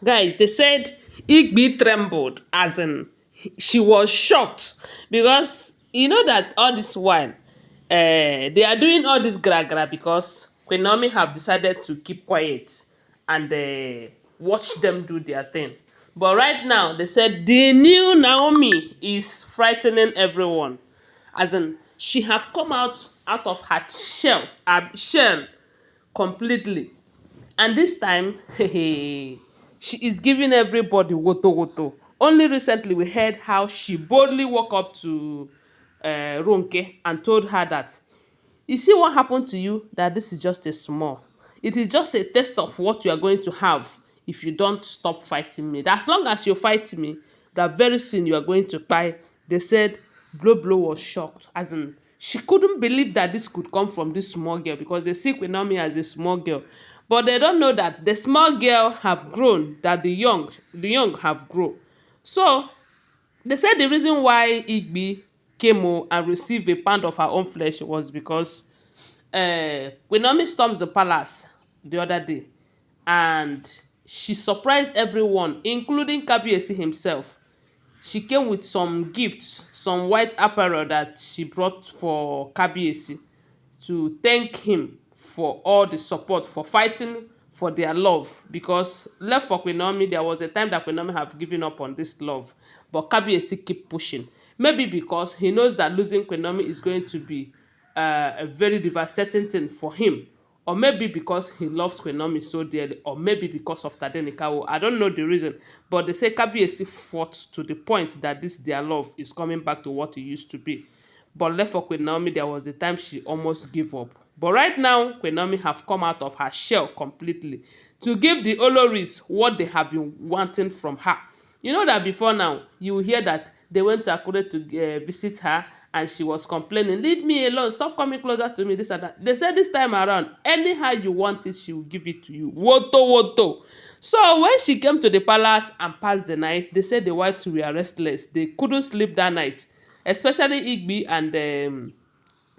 Guys, they said Igbi trembled, as in she was shocked because you know that all this while, they are doing all this gra gra because Queen Naomi have decided to keep quiet and watch them do their thing. But right now, they said the new Naomi is frightening everyone, as in she have come out of her shell completely. And this time, she is giving everybody woto woto. Only recently we heard how she boldly walked up to Ronke and told her that, you see what happened to you, that this is just a small. It is just a test of what you are going to have if you don't stop fighting me. As long as you fight me, that very soon you are going to cry. They said Blow Blow was shocked, as in she couldn't believe that this could come from this small girl because they see Queen Naomi as a small girl. But they don't know that the small girl have grown, that the young have grown. So they said the reason why Igbi came and received a pound of her own flesh was because Queen Naomi storms the palace the other day, and she surprised everyone, including Kabiyesi himself. She came with some gifts, some white apparel that she brought for Kabiyesi to thank him for all the support, for fighting for their love. Because left for Queen Naomi, there was a time that Queen Naomi have given up on this love, but Kabiyesi keep pushing. Maybe because he knows that losing Queen Naomi is going to be a very devastating thing for him, or maybe because he loves Queen Naomi so dearly, or maybe because of Tadenikawo. I don't know the reason, but they say Kabiyesi fought to the point that this their love is coming back to what it used to be. But left for Queen Naomi, there was a time she almost gave up. But right now, Queen Naomi have come out of her shell completely to give the Olories what they have been wanting from her. You know that before now, you will hear that they went to Akure to visit her and she was complaining, leave me alone, stop coming closer to me, this and that. They said this time around, anyhow you want it, she will give it to you. Woto, woto. So when she came to the palace and passed the night, they said the wives were restless. They couldn't sleep that night, especially Igbi and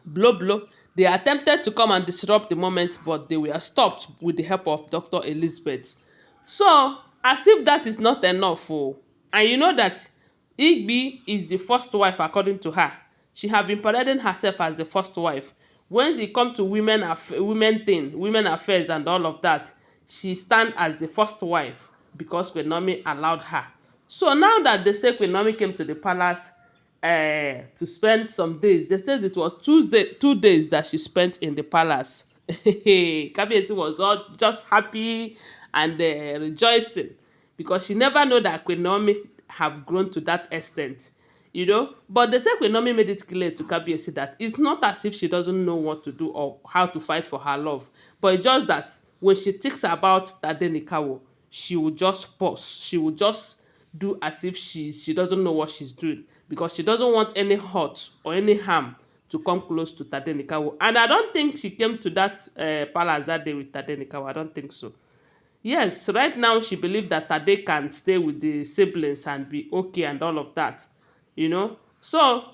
Blow Blow. They attempted to come and disrupt the moment, but they were stopped with the help of Dr. Elizabeth. So, as if that is not enough, oh, and you know that Igbi is the first wife according to her. She have been parading herself as the first wife. When it come to women affairs and all of that, she stand as the first wife because Queen Naomi allowed her. So now that they say Queen Naomi came to the palace to spend some days, they said it was 2 days that she spent in the palace. Kabiyesi was all just happy and rejoicing because she never know that Queen Naomi have grown to that extent, you know. But they say Queen Naomi made it clear to Kabiyesi that it's not as if she doesn't know what to do or how to fight for her love, but it's just that when she thinks about Tadenikawo, she will just pause. She will just do as if she doesn't know what she's doing because she doesn't want any hurt or any harm to come close to Tadenikawo. And I don't think she came to that palace that day with Tadenikawo. I don't think so. Yes, right now she believed that Tade can stay with the siblings and be okay and all of that, you know. So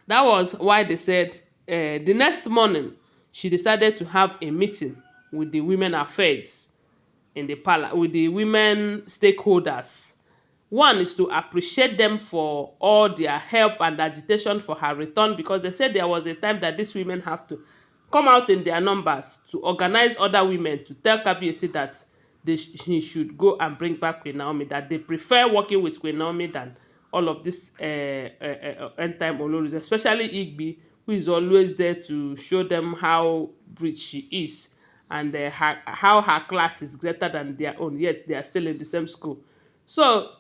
that was why they said the next morning she decided to have a meeting with the women affairs in the palace, with the women stakeholders. One is to appreciate them for all their help and agitation for her return, because they said there was a time that these women have to come out in their numbers to organize other women to tell Kabiyesi that he should go and bring back Queen Naomi, that they prefer working with Queen Naomi than all of this end time Oloris, especially Igbi, who is always there to show them how rich she is and how her class is greater than their own, yet they are still in the same school. So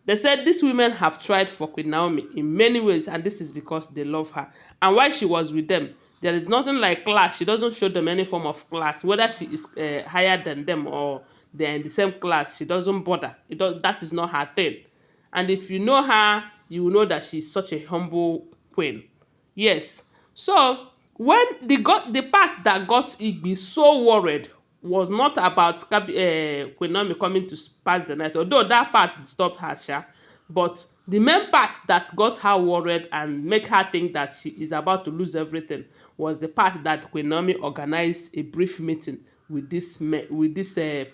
they said these women have tried for Queen Naomi in many ways, and this is because they love her. And while she was with them, there is nothing like class. She doesn't show them any form of class, whether she is higher than them or they're in the same class. She doesn't bother. That is not her thing. And if you know her, you will know that she's such a humble queen. Yes. So when the part that got Igbi so worried was not about Queen Naomi coming to pass the night, although that part stopped her, sha. But the main part that got her worried and make her think that she is about to lose everything was the part that Queen Naomi organized a brief meeting with these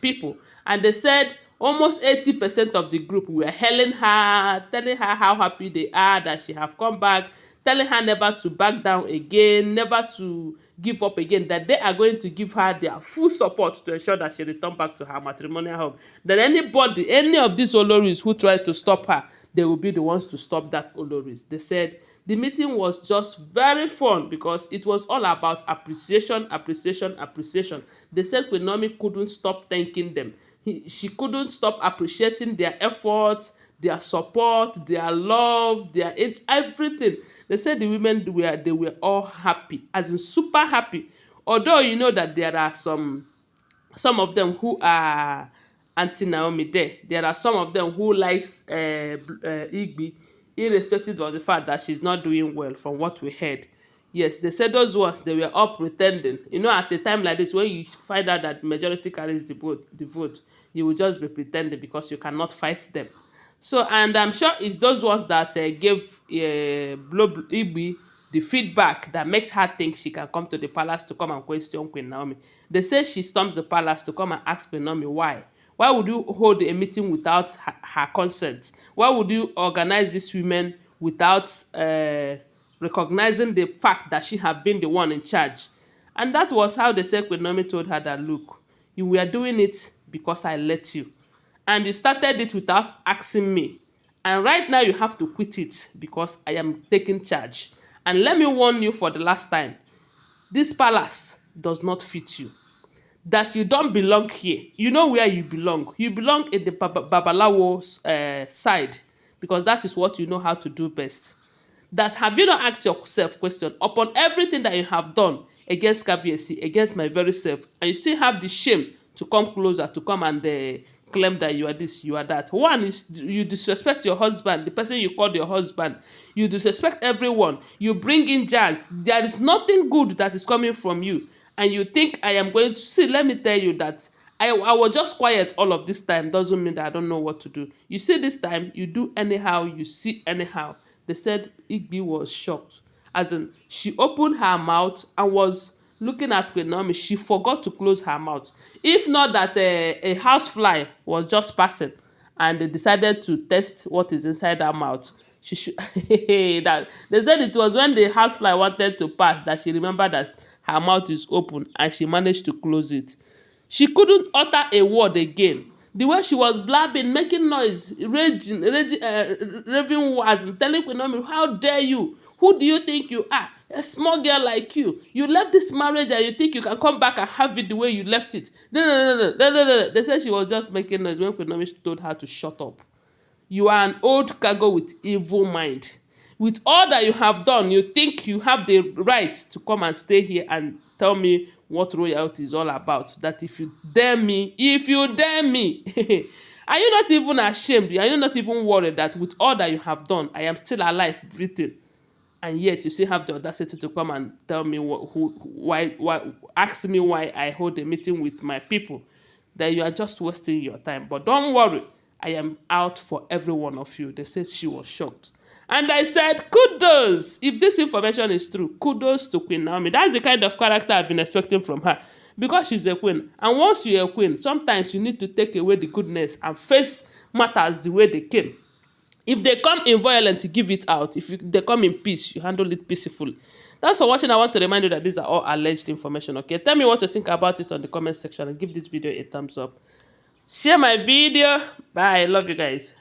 people, and they said Almost 80% of the group were hailing her, telling her how happy they are that she have come back, telling her never to back down again, never to give up again, that they are going to give her their full support to ensure that she return back to her matrimonial home. That anybody, any of these oloris who try to stop her, they will be the ones to stop that oloris. They said the meeting was just very fun because it was all about appreciation, appreciation, appreciation. They said Queen Naomi couldn't stop thanking them. She couldn't stop appreciating their efforts, their support, their love, their everything. They said the women they were all happy, as in super happy. Although you know that there are some of them who are anti-Naomi there. There are some of them who likes Igbi, irrespective of the fact that she's not doing well from what we heard. Yes, they said those ones, they were all pretending. You know, at a time like this, when you find out that majority carries the vote, you will just be pretending because you cannot fight them. So, and I'm sure it's those ones that gave Igbi the feedback that makes her think she can come to the palace to come and question Queen Naomi. They say she storms the palace to come and ask Queen Naomi why. Why would you hold a meeting without her consent? Why would you organize these women without recognizing the fact that she had been the one in charge? And that was how they said Queen Naomi told her that, look, you were doing it because I let you. And you started it without asking me. And right now you have to quit it because I am taking charge. And let me warn you for the last time, this palace does not fit you. That you don't belong here. You know where you belong. You belong in the Babalawo's side because that is what you know how to do best. That have you not asked yourself question upon everything that you have done against Kabiyesi, against my very self, and you still have the shame to come closer, to come and claim that you are this, you are that. One is you disrespect your husband, the person you called your husband. You disrespect everyone. You bring in jazz. There is nothing good that is coming from you. And you think I am going to see, let me tell you that I was just quiet all of this time. Doesn't mean that I don't know what to do. You see, this time you do anyhow, you see anyhow. They said Igbi was shocked. As in, she opened her mouth and was looking at Queen Naomi. She forgot to close her mouth. If not that a housefly was just passing and they decided to test what is inside her mouth. She should that they said it was when the housefly wanted to pass that she remembered that her mouth is open and she managed to close it. She couldn't utter a word again. The way she was blabbing, making noise, raving words, and telling Queen Naomi, how dare you? Who do you think you are? A small girl like you. You left this marriage and you think you can come back and have it the way you left it. No. They said she was just making noise when Queen Naomi told her to shut up. You are an old cargo with evil mind. With all that you have done, you think you have the right to come and stay here and tell me what royalty is all about. That if you dare me, are you not even ashamed? Are you not even worried that with all that you have done, I am still alive, breathing? And yet you still have the audacity to come and tell me why, ask me why I hold a meeting with my people. That you are just wasting your time. But don't worry, I am out for every one of you. They said she was shocked. And I said, kudos. If this information is true, kudos to Queen Naomi. That's the kind of character I've been expecting from her. Because she's a queen. And once you're a queen, sometimes you need to take away the goodness and face matters the way they came. If they come in violence, you give it out. If they come in peace, you handle it peacefully. Thanks for watching. I want to remind you that these are all alleged information, okay? Tell me what you think about it on the comment section and give this video a thumbs up. Share my video. Bye. Love you guys.